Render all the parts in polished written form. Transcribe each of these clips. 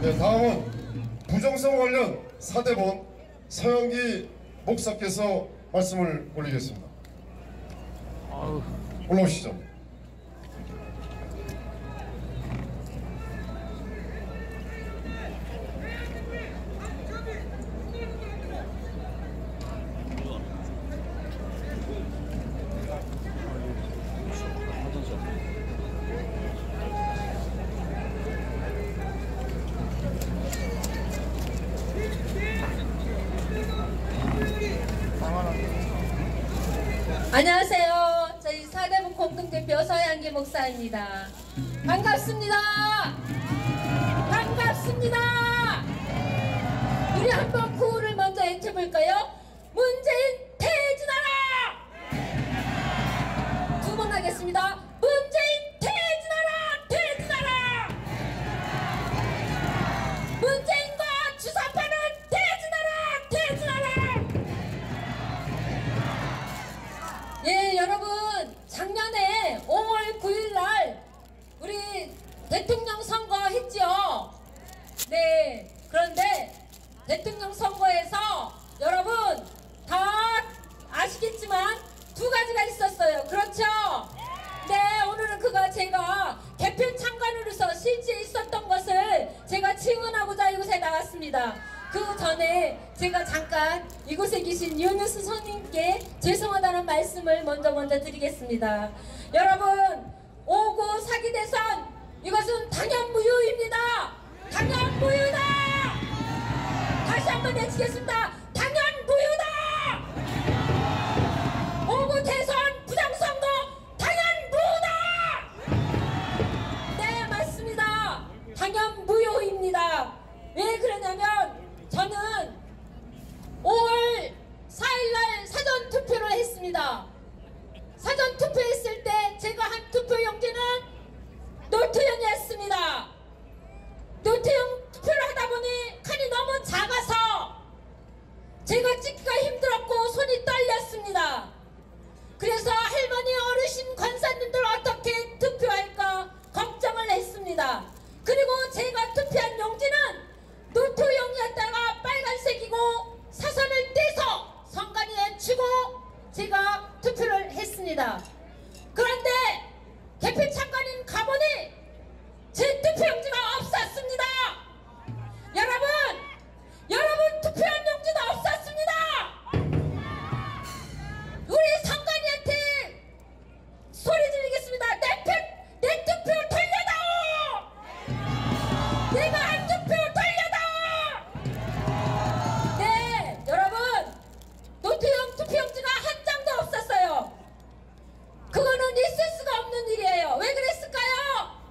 네, 다음은 부정성 관련 사대본 서영기 목사께서 말씀을 올리겠습니다. 올라오시죠. 안녕하세요. 저희 사대문 공동대표 서영기 목사입니다. 반갑습니다. 반갑습니다. 우리 한번 구호를 먼저 외쳐볼까요? 문재인 퇴진하라! 두 번 하겠습니다. 문재인 퇴진하라! 퇴진하라! 문재인과 주사파는 퇴진하라! 퇴진하라! 예, 여러분, 작년에 5월 9일날 우리 대통령 선거 했지요. 네, 그런데 대통령 선거에서 여러분 다 아시겠지만 두 가지가 있었어요. 그렇죠? 네, 오늘은 그거 제가 개표 참관으로서 실제 있었던 것을 제가 증언하고자 이곳에 나왔습니다. 그 전에 제가 잠깐 이곳에 계신 윤우스 선생님께 죄송하다는 말씀을 먼저 드리겠습니다. 여러분, 5구 사기 대선 이것은 당연무효입니다. 당연무효다. 다시 한번 외치겠습니다. 당연무효다. 5구 대선 부정선거 당연무효다. 네, 맞습니다. 당연무효입니다. 왜 그러냐면 저는 5월 4일날 사전투표를 했습니다. 사전투표했을 때 제가 한 투표용지는 노트형이었습니다. 노트형 투표를 하다보니 칸이 너무 작아서 제가 찍기가 힘들었고 손이 떨렸습니다. 그래서 할머니, 어르신, 권사님들 어떻게 투표할까 걱정을 했습니다. 그리고 제가 투표한 용지는 노트형이었다가 빨간색이고 사선을 떼서 선관위에 주고 제가 투표를 했습니다. 그런데 개표 참관인 가보니 제 투표용지가 없었습니다. 여러분 투표한 용지가 없었습니다. 우리 선관위한테 소리 지르겠습니다. 내 투표 돌려다오. 내가 한 투표 돌려다오. 네, 여러분, 노트형 투표용지가 한 장도 없었어요. 그거는 있을 수가 없는 일이에요. 왜 그랬을까요?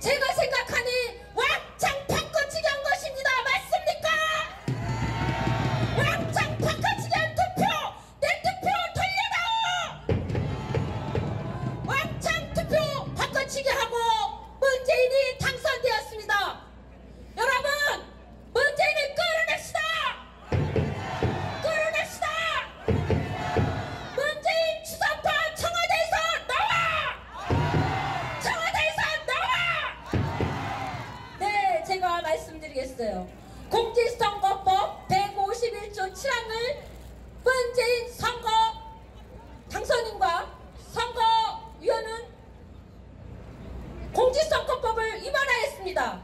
제가 생각하니 왕창 바꿔치기 한 것입니다. 맞습니까? 왕창 바꿔치기 한 투표! 내 투표 돌려다오! 왕창 투표 바꿔치기 하고 문재인이 당선되었습니다. 여러분, 문재인을 끌어냅시다! 끌어냅시다! 문재인 주사파 청와대에서 나와! 청와대에서 나와! 네, 제가 말씀드리겠어요. 공직선거법 151조 7항을 문재인 선거 당선인과 선거위원은 공직선거법을 위반하였습니다.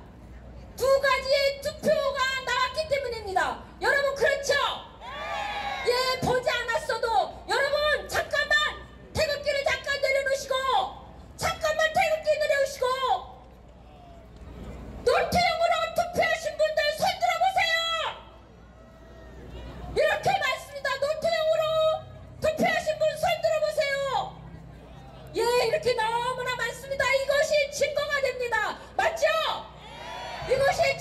두 가지의 투표가 나왔기 때문입니다. 여러분, 그렇죠? 예, 보지 않았어도 여러분 잠깐만 태극기를 잠깐 내려놓으시고 잠깐만 태극기 내려놓으시고 노트형으로 투표하신 분들 손 들어보세요. 이렇게 많습니다. 노트형으로 투표하신 분 손 들어보세요. 예, 이렇게 너무나 많습니다. 이것이 증거가 됩니다. 맞죠? 이것이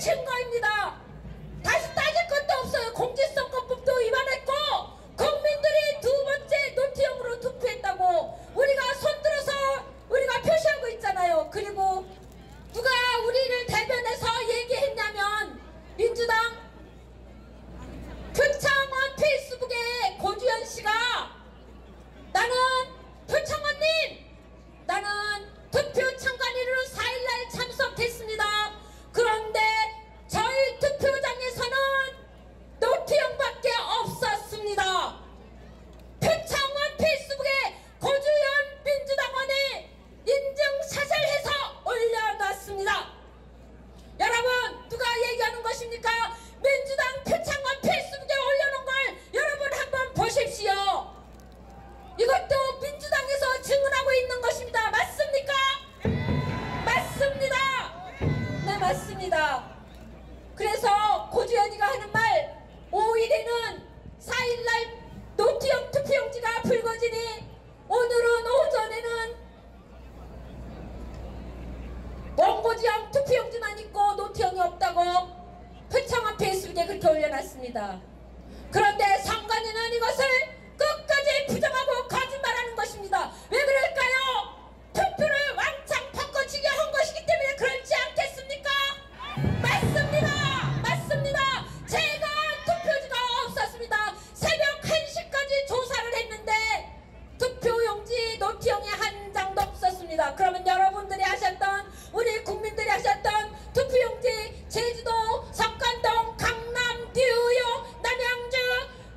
합니다. 그래서 고주연이가 하는 말 5일에는 4일날 노트형 투표용지가 불거지니 오늘은 오전에는 원고지형 투표용지만 있고 노트형이 없다고 표창원 페이스북에 그렇게 올려놨습니다. 그런데 선관위는 이것을 끝까지 부정하고 거짓말하는 것입니다. 왜 그럴까요? 투표를 왕창 바꿔치기 한 것이기 때문에 그렇지 않겠습니까? 맞습니다. 맞습니다. 제가 투표지가 없었습니다. 새벽 1시까지 조사를 했는데 투표용지 노트형이 한 장도 없었습니다. 그러면 여러분들이 하셨던, 우리 국민들이 하셨던 투표용지 제주도, 석관동, 강남, 뉴욕, 남양주,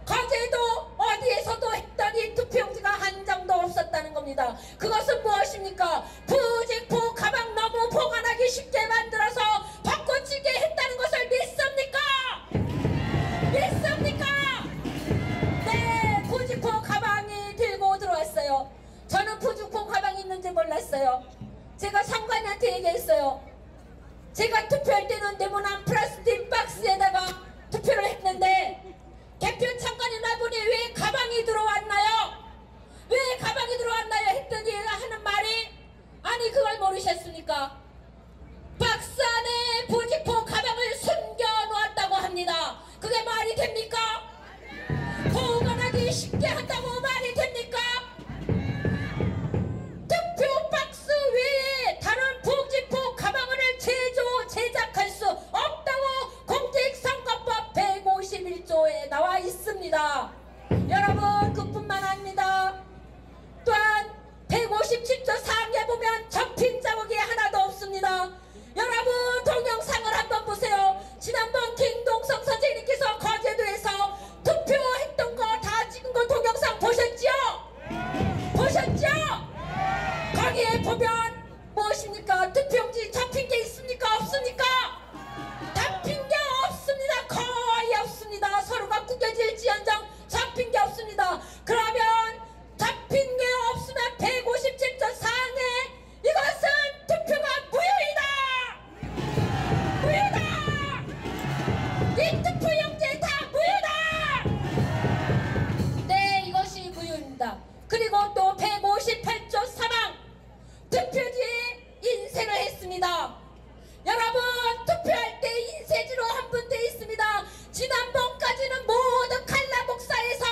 거제도 어디에서도 했던 이 투표용지가 한 장도 없었다는 겁니다. 그것은 무엇입니까? 부직포 가방 너무 보관하기 쉽게 만들어서 바꿔치기 했다는 것을 믿습니까? 믿습니까? 네, 부직포 가방이 들고 들어왔어요. 저는 부직포 가방이 있는지 몰랐어요. 제가 상관한테 얘기했어요. 제가 투표할 때는 네모난 플라스틱 박스에다가 투표를 했는데 개표 참관인 나분이 왜 가방이 들어왔나요? 왜 가방이 들어왔나요? 했더니 하는 말이, 아니 그걸 모르셨습니까? 박스 안에 부직포 가방을 숨겨 놓았다고 합니다. 그게 말이 됩니까? 보관하기 쉽게 한다고 말이 됩니까? 투표 박스 외에 다른 부직포 가방을 제작할 수 없다고 공직선거법 151조에 나와 있습니다. 여러분, 그뿐만 아닙니다. 또한 157조 4항에 보면 접힌 자국이 하나도 없습니다. 여러분, 동영상을 한번 보세요. 지난번 김동석 선생님께서 거제도에서 투표했던 거 다 찍은 거 동영상 보셨죠? 보셨죠? 거기에 보면 무엇입니까? 투표용지 접힌 게 있습니까? 없습니까? 접힌 게 없습니다. 거의 없습니다. 서로가 구겨질지언정 접힌 게 없습니다. 그러면 접힌 게 없으면 157조 4항에 이것은 투표가 무효이다! 무효다! 이 투표용지 다 무효다! 네, 이것이 무효입니다. 그리고 또 158조 3항 투표지에 인쇄를 했습니다. 여러분, 투표할 때 인쇄지로 한 분 돼 있습니다. 지난번까지는 모두 칼라 복사해서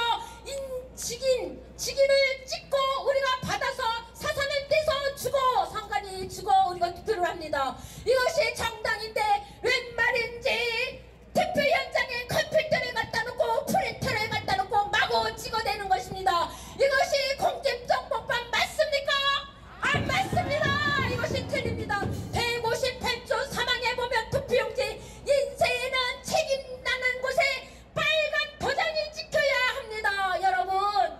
직인을 찍고 우리가 받아서 사선을 떼서 주고 선관위 주고 우리가 투표를 합니다. 이것이 정당인데 웬 말인지 투표 현장에 컴퓨터를 갖다 놓고 프린터를 갖다 놓고 마구 찍어대는 것입니다. 이것이 공직정보법 맞습니까? 안 맞습니다. 이것이 틀립니다. 158조 3항에 보면 투표용지 인쇄에는 책임나는 곳에 빨간 도장이 찍혀야 합니다. 여러분,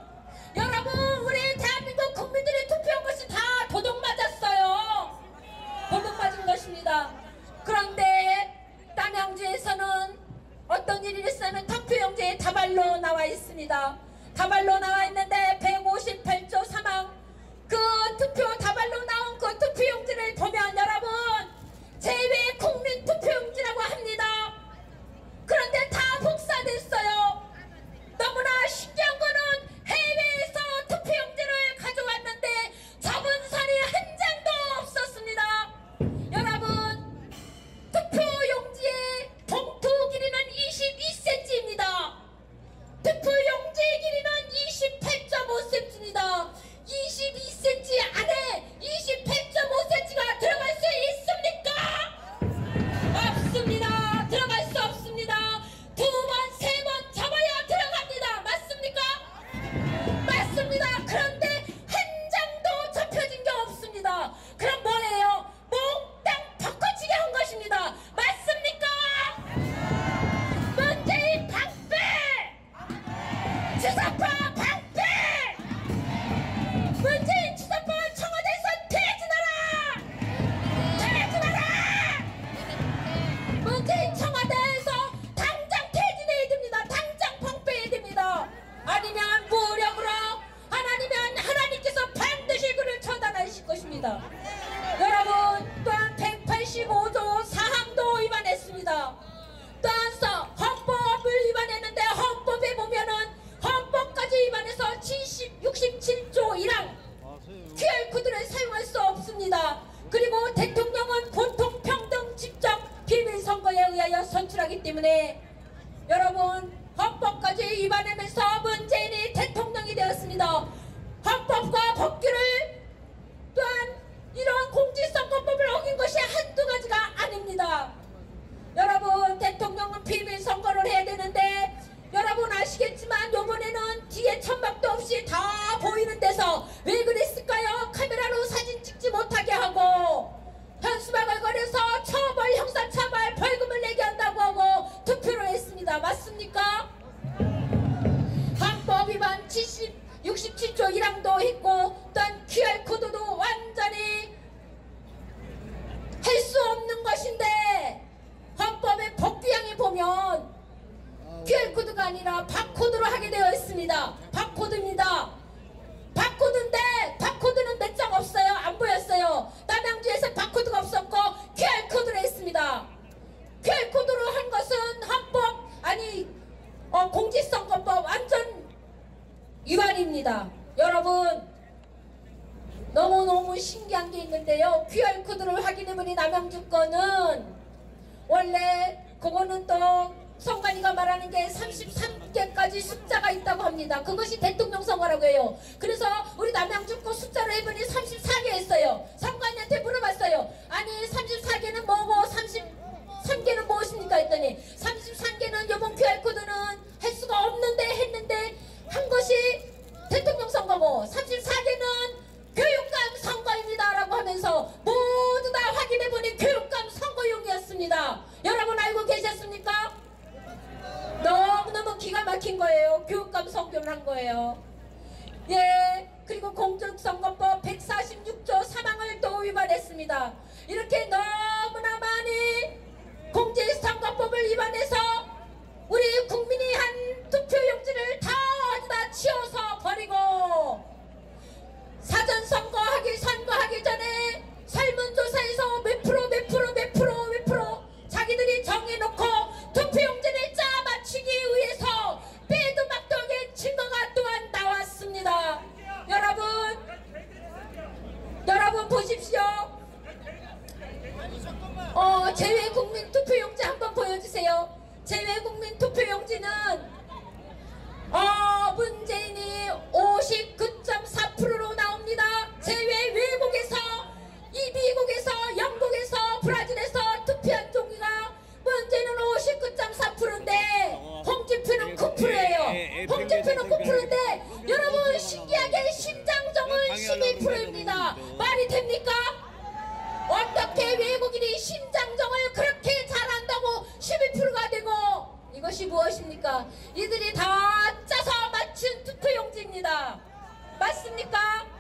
우리 대한민국 국민들이 투표한 것이 다 도둑 맞았어요. 도둑 맞은 것입니다. 그런데 남양주에서는 어떤 일이 있으면 투표용지에 다발로 나와 있습니다. 다발로 나와 있는데 158조 3항 그 투표 다발로 나온 그 투표용지를 보면 여러분, 제외 국민 투표용지라고 합니다. 그런데 다 복사됐어요. 너무나 신기한 거는 해외에서 투표용지를 가져왔는데 접은 선이 한 장도 없었습니다. 여러분, 투표용지의 봉투 길이는 22cm입니다. 투표용지 길이는 28 못하기 때문에 여러분 헌법까지 위반하면서 문재인이 대통령이 되었습니다. 헌법과 법규를 또한 이러한 공직선거법을 어긴 것이 한두 가지가 아닙니다. 여러분 대통령은 비밀 선거를 해야 되는데 여러분 아시겠지만 요번에는 뒤에 천막도 없이 다 보이는 데서 왜 그랬을까요? 카메라로 사진 찍지 못하게 하고 현수막을 걸어서 처벌 형사처벌 벌금을 내게 한다고 하고 투표를 했습니다. 맞습니까? 헌법 위반 67조 1항도 했고 또한 QR코드도 완전히 할 수 없는 것인데 헌법의 법규양에 보면 QR코드가 아니라 바코드로 하게 되어 있습니다. 바코드입니다. 바코드인데 바코드는 몇 장 없어요. 안 보였어요. 남양주에서 바코드가 없었고 QR코드로 했습니다. QR코드로 한 것은 헌법 아니 공직선거법 완전 위반입니다. 여러분 너무너무 신기한 게 있는데요. QR코드를 확인해보니 남양주 거는 원래 그거는 또 선관위가 말하는 게 33개까지 숫자가 있다고 합니다. 그것이 대통령 선거라고 해요. 그래서 우리 남양주 거 숫자로 해보니 34개 했어요. 선관위한테 물어봤어요. 아니 34개는 뭐고 33개는 무엇입니까 했더니 33개는 요번 QR코드는 할 수가 없는데 했는데 한 것이 대통령 선거고 34개는 교육감 선거입니다 라고 하면서 모두 다 확인해보니 교육감 선거용이었습니다. 여러분 알고 계셨습니까? 너무너무 기가 막힌 거예요. 교육감 선거를 한 거예요. 예, 그리고 공직선거법 146조 3항을 또 위반했습니다. 이렇게 너무나 많이 공직선거법을 위반해서 우리 국민이 한 투표용지를 다 어디다 치워서 버리고 사전선거하기 선거하기 전에 설문조사에서 몇 프로 자기들이 정해놓고 투표용지를 짜 맞추기 위해서 빼도 막도하게 증거가 또한 나왔습니다. 여러분 보십시오. 제외국민 투표용지 한번 보여주세요. 제외국민 투표용지는 문재인이 59.4%로 나옵니다. 제외 외국에서 미국에서 영국에서 브라질에서 투표한 종이가 문재인은 59.4%인데 홍준표는 9%예요. 홍준표는 9%인데 여러분 신기하게 심장정은 12%입니다. 말이 됩니까? 어떻게 외국인이 심장정을 그렇게 잘한다고 12%가 되고 이것이 무엇입니까? 이들이 다 짜서 맞춘 투표용지입니다. 맞습니까?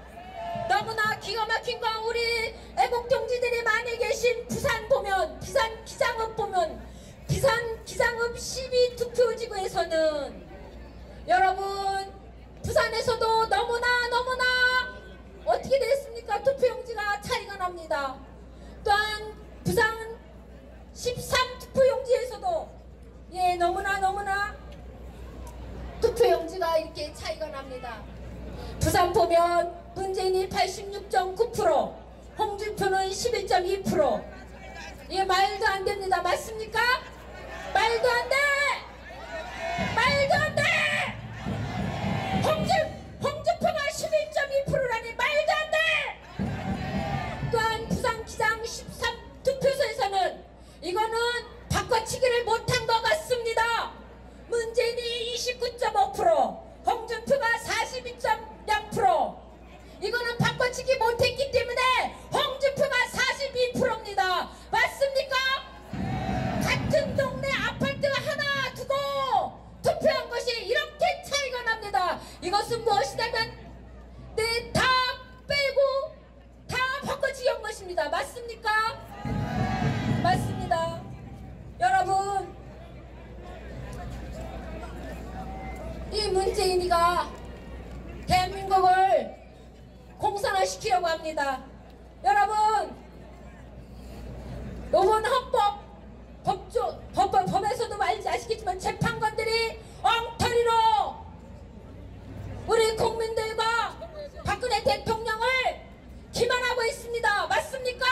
너무나 기가 막힌 건 우리 애국동지들이 많이 계신 부산 보면 부산 기장읍 보면 부산 기장읍 12투표지구에서는 여러분 부산에서도 너무나 어떻게 됐습니까? 투표용지가 차이가 납니다. 또한 부산 13투표용지에서도 예 너무나 투표용지가 이렇게 차이가 납니다. 부산 보면 문재인이 86.9%, 홍준표는 11.2%. 이게 말도 안 됩니다. 맞습니까? 말도 안 돼! 말도 안 돼! 홍준표가 11.2%라니 말도 안 돼! 또한 부산 기장 13투표소에서는 이거는 바꿔치기를 못한 것 같습니다. 문재인이 29.5%, 홍준표가 42.0%. 이거는 바꿔치기 못했기 때문에 홍준표가 42%입니다. 맞습니까? 같은 동네 아파트 하나 두고 투표한 것이 이렇게 차이가 납니다. 이것은 무엇이냐면 다 빼고 다 바꿔치기 한 것입니다. 맞습니까? 맞습니다. 여러분 이 문재인이가 대한민국을 공산화시키려고 합니다. 여러분 이번 법에서도 말지 아시겠지만 재판관들이 엉터리로 우리 국민들과 박근혜 대통령을 기만하고 있습니다. 맞습니까?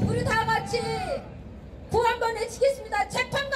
우리 다같이 구한 한번 외치겠습니다. 재판